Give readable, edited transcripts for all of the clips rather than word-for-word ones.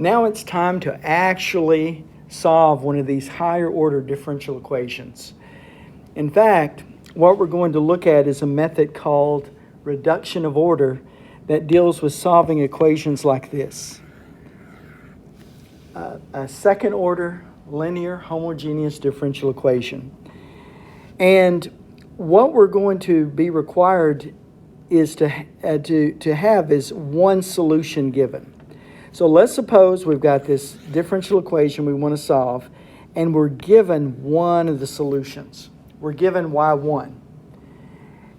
Now it's time to actually solve one of these higher order differential equations. In fact, what we're going to look at is a method called reduction of order that deals with solving equations like this. A second order linear homogeneous differential equation. And what we're going to be required is to have is one solution given. So let's suppose we've got this differential equation we want to solve, and we're given one of the solutions. We're given y1.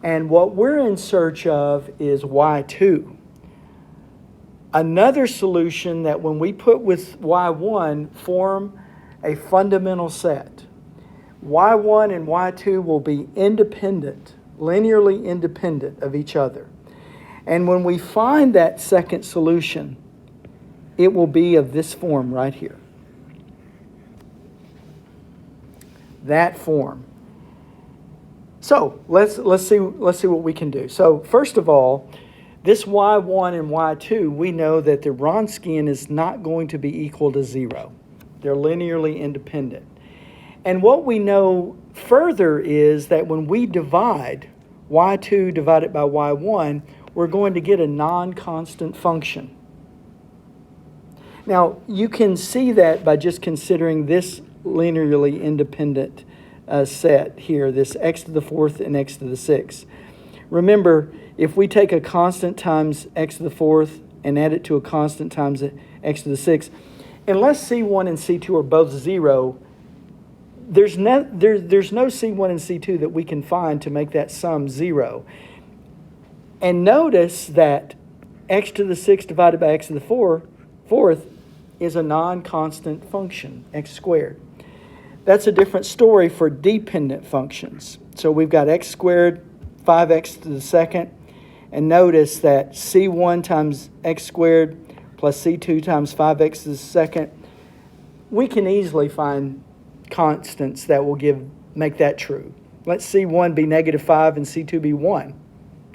And what we're in search of is y2. Another solution that when we put with y1 form a fundamental set. Y1 and y2 will be independent, linearly independent of each other. And when we find that second solution, it will be of this form right here. That form. So let's see what we can do. So first of all, this y1 and y2, we know that the Wronskian is not going to be equal to 0. They're linearly independent. And what we know further is that when we divide y2 divided by y1, we're going to get a non-constant function. Now, you can see that by just considering this linearly independent set here, this x to the fourth and x to the sixth. Remember, if we take a constant times x to the fourth and add it to a constant times x to the sixth, unless C1 and C2 are both 0, there's no C1 and C2 that we can find to make that sum 0. And notice that x to the 6th divided by x to the fourth is a non-constant function, x squared. That's a different story for dependent functions. So we've got x squared, 5x to the second, and notice that C1 times x squared plus C2 times 5x to the second, we can easily find constants that will make that true. Let C1 be -5 and C2 be 1.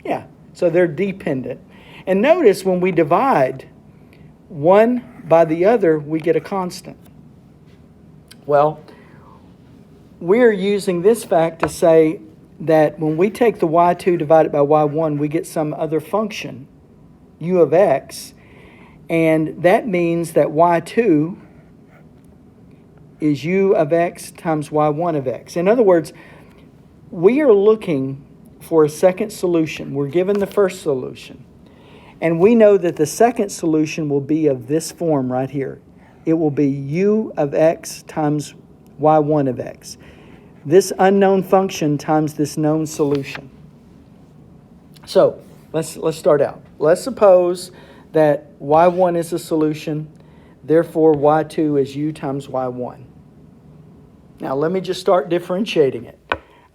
Yeah, so they're dependent. And notice when we divide one by the other, we get a constant. Well, we're using this fact to say that when we take the y2 divided by y1, we get some other function, u of x, and that means that y2 is u of x times y1 of x. In other words, we are looking for a second solution. We're given the first solution. And we know that the second solution will be of this form right here. It will be u of x times y1 of x. This unknown function times this known solution. So let's start out. Let's suppose that y1 is a solution, therefore y2 is u times y1. Now let me just start differentiating it.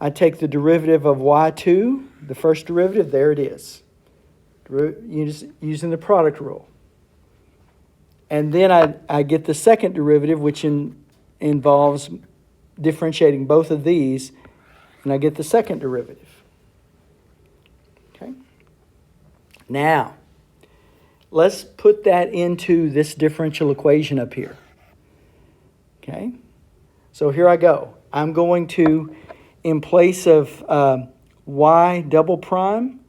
I take the derivative of y2, the first derivative, there it is. Using the product rule. And then I get the second derivative, which involves differentiating both of these, and I get the second derivative. Okay? Now, let's put that into this differential equation up here. Okay? So here I go. I'm going to, in place of y double prime,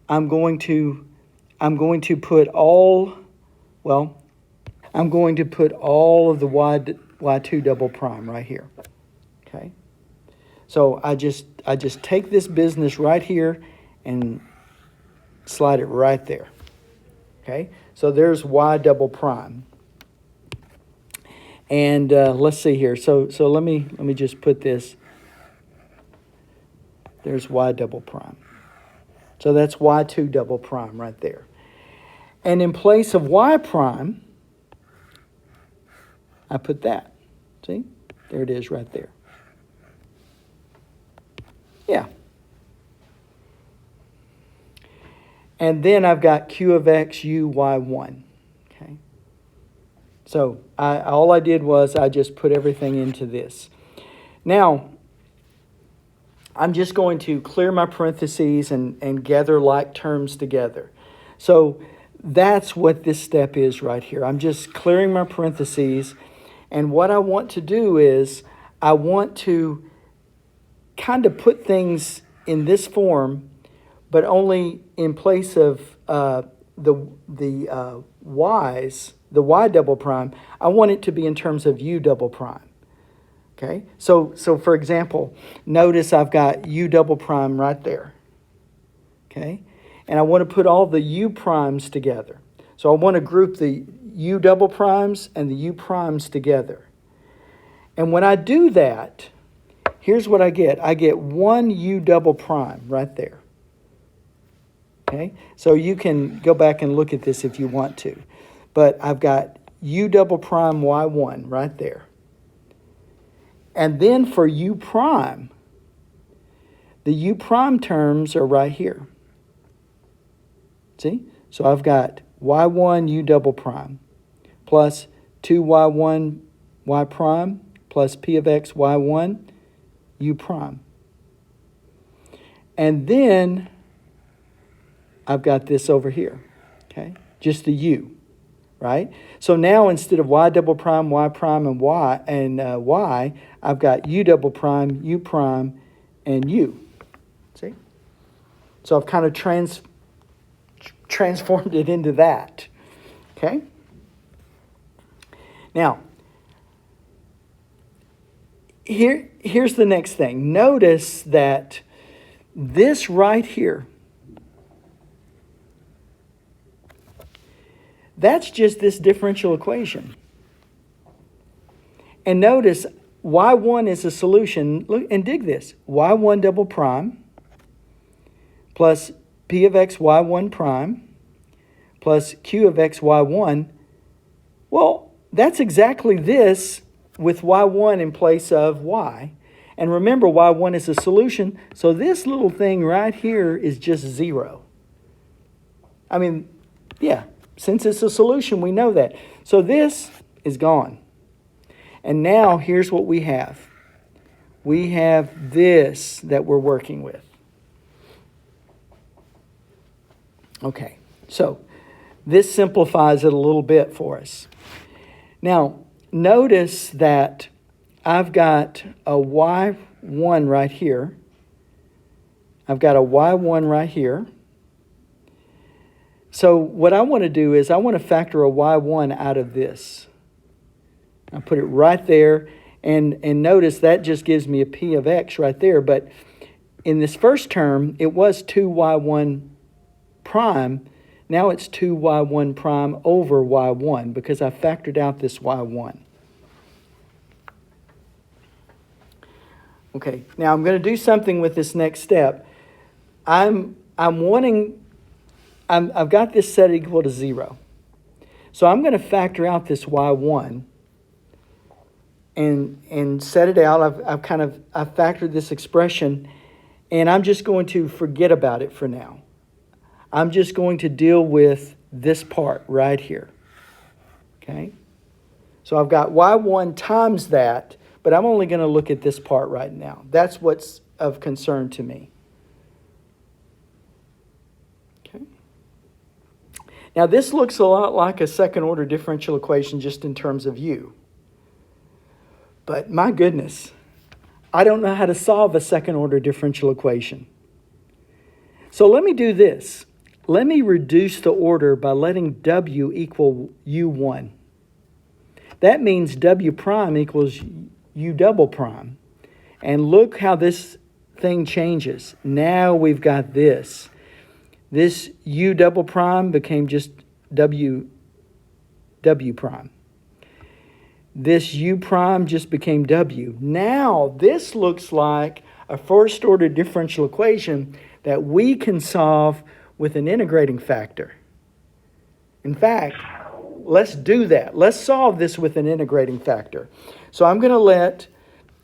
I'm going to put all of the y2 double prime right here. Okay? So I just take this business right here and slide it right there. Okay? So there's y double prime. And let's see here. So let me just put this. There's y double prime. So that's y2 double prime right there. And in place of y prime, I put that. See? There it is right there. Yeah. And then I've got q of x, u, y1. Okay. So all I did was I just put everything into this. Now, I'm just going to clear my parentheses and gather like terms together. So that's what this step is right here. I'm just clearing my parentheses. And what I want to do is I want to kind of put things in this form, but only in place of the y's, the y double prime, I want it to be in terms of u double prime. Okay, so for example, notice I've got u double prime right there. Okay, and I want to put all the u primes together. So I want to group the u double primes and the u primes together. And when I do that, here's what I get. I get one u double prime right there. Okay, so you can go back and look at this if you want to. But I've got u double prime y1 right there. And then for u prime, the u prime terms are right here. See? So I've got y1 u double prime plus 2y1 y prime plus p of x y1 u prime. And then I've got this over here, okay? Just the u, right? So now instead of y double prime, y prime, and y, I've got u double prime, u prime, and u. See? So I've kind of transformed it into that, okay? Now, here's the next thing. Notice that this right here, that's just this differential equation. And notice y1 is a solution. Look and dig this. y1 double prime plus p of x y1 prime plus q of x y1. Well, that's exactly this with y1 in place of y. And remember, y1 is a solution, so this little thing right here is just 0. I mean, yeah, since it's a solution, we know that. So this is gone. And now here's what we have. We have this that we're working with. Okay, so this simplifies it a little bit for us. Now, notice that I've got a y1 right here. I've got a y1 right here. So what I want to do is I want to factor a y1 out of this. I put it right there, and notice that just gives me a p of x right there. But in this first term, it was 2y1 prime. Now it's 2y1 prime over y1 because I factored out this y1. Okay, now I'm going to do something with this next step. I've got this set equal to 0. So I'm going to factor out this y1 and set it out. I've factored this expression, and I'm just going to forget about it for now. I'm just going to deal with this part right here. Okay? So I've got y1 times that, but I'm only going to look at this part right now. That's what's of concern to me. Okay? Now this looks a lot like a second order differential equation just in terms of u. But my goodness, I don't know how to solve a second order differential equation. So let me do this. Let me reduce the order by letting w equal u1. That means w prime equals u double prime. And look how this thing changes. Now we've got this. This u double prime became just w prime. This u prime just became w. Now this looks like a first order differential equation that we can solve with an integrating factor. In fact, let's do that. Let's solve this with an integrating factor. So I'm going to let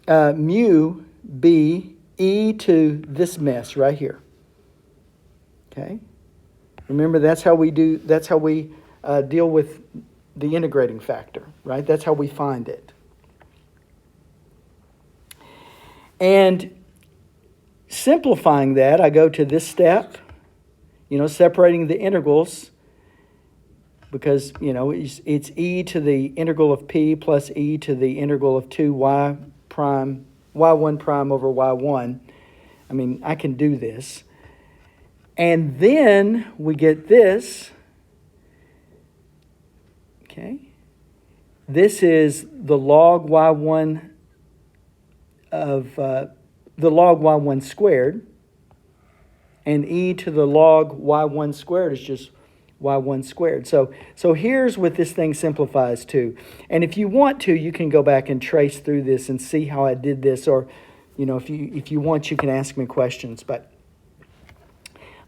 mu be e to this mess right here. Okay? Remember, that's how we deal with the integrating factor, right? That's how we find it. And simplifying that, I go to this step, separating the integrals, because, it's e to the integral of p plus e to the integral of 2y prime, y1 prime over y1. I mean, I can do this. And then we get this. Okay. This is the log y1 of the log y1 squared. And e to the log y1 squared is just y1 squared. So here's what this thing simplifies to. And if you want to, you can go back and trace through this and see how I did this. Or, if you want, you can ask me questions. But,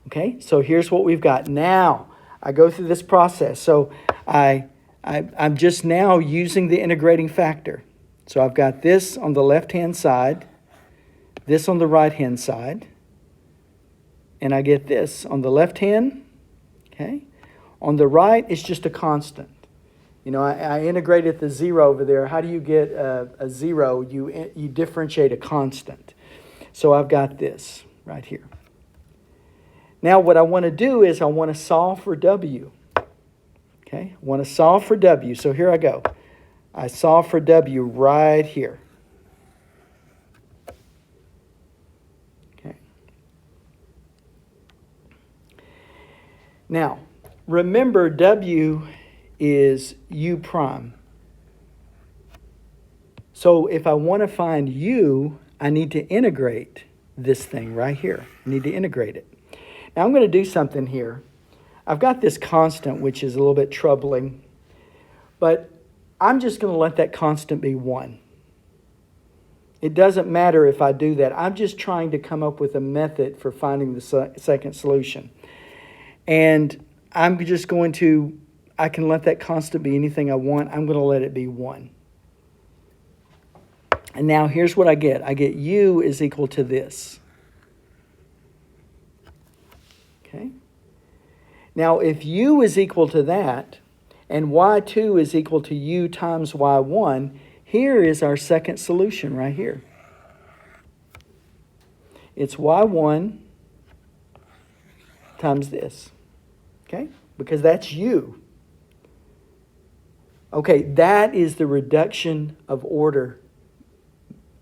okay, so here's what we've got. Now, I go through this process. So I'm just now using the integrating factor. So I've got this on the left-hand side, this on the right-hand side, and I get this on the left hand, okay? On the right, it's just a constant. I integrated the 0 over there. How do you get a 0? You differentiate a constant. So I've got this right here. Now what I want to do is I want to solve for W. Okay, I want to solve for W. So here I go. I solve for W right here. Okay. Now, remember W is U prime. So if I want to find U, I need to integrate this thing right here. I need to integrate it. Now I'm going to do something here. I've got this constant, which is a little bit troubling, but I'm just going to let that constant be 1. It doesn't matter if I do that. I'm just trying to come up with a method for finding the second solution. And I'm just going to, I can let that constant be anything I want. I'm going to let it be 1. And now here's what I get. I get U is equal to this. Okay. Now, if U is equal to that, and y2 is equal to U times y1, here is our second solution right here. It's y1 times this. Okay? Because that's U. Okay, that is the reduction of order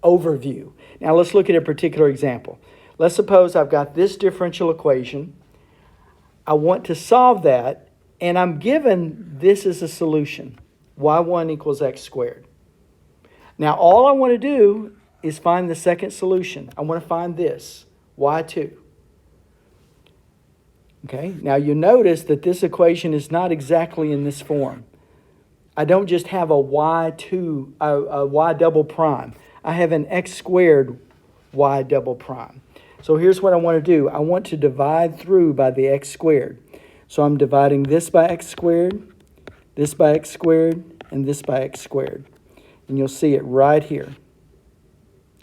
overview. Now, let's look at a particular example. Let's suppose I've got this differential equation. I want to solve that, and I'm given this as a solution. y1 equals x squared. Now, all I want to do is find the second solution. I want to find this, y2. Okay, now you notice that this equation is not exactly in this form. I don't just have a y2, a y double prime. I have an x squared y double prime. So here's what I want to do. I want to divide through by the x squared. So I'm dividing this by x squared, this by x squared, and this by x squared. And you'll see it right here.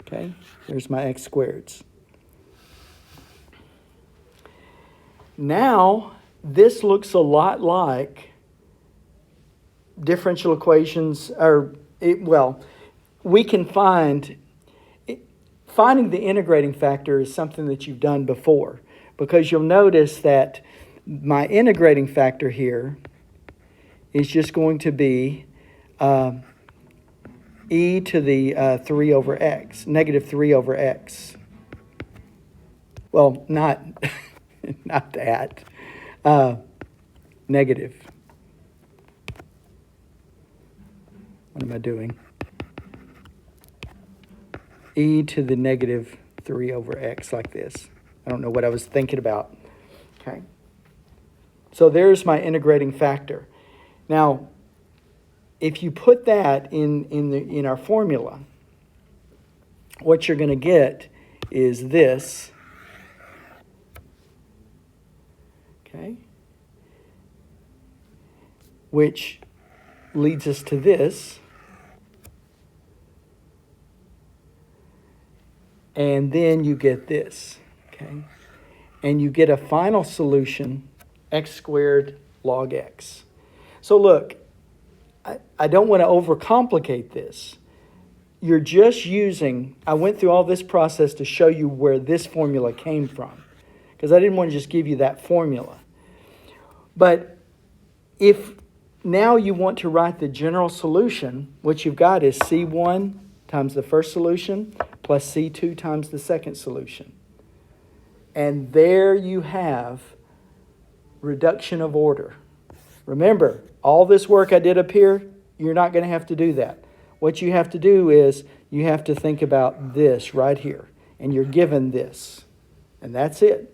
Okay, there's my x squareds. Now, this looks a lot like differential equations, we can finding the integrating factor is something that you've done before, because you'll notice that my integrating factor here is just going to be e to the 3 over x, negative 3 over x. Well, not, not that. Negative. What am I doing? E to the negative 3 over x, like this. I don't know what I was thinking about. Okay. So there's my integrating factor. Now, if you put that in our formula, what you're going to get is this. Okay. Which leads us to this. And then you get this, okay? And you get a final solution, x squared log x. So look, I don't want to overcomplicate this. You're just using, I went through all this process to show you where this formula came from, because I didn't want to just give you that formula. But if Now you want to write the general solution. What you've got is C1 times the first solution plus C2 times the second solution. And there you have reduction of order. Remember, all this work I did up here, you're not going to have to do that. What you have to do is you have to think about this right here. And you're given this. And that's it.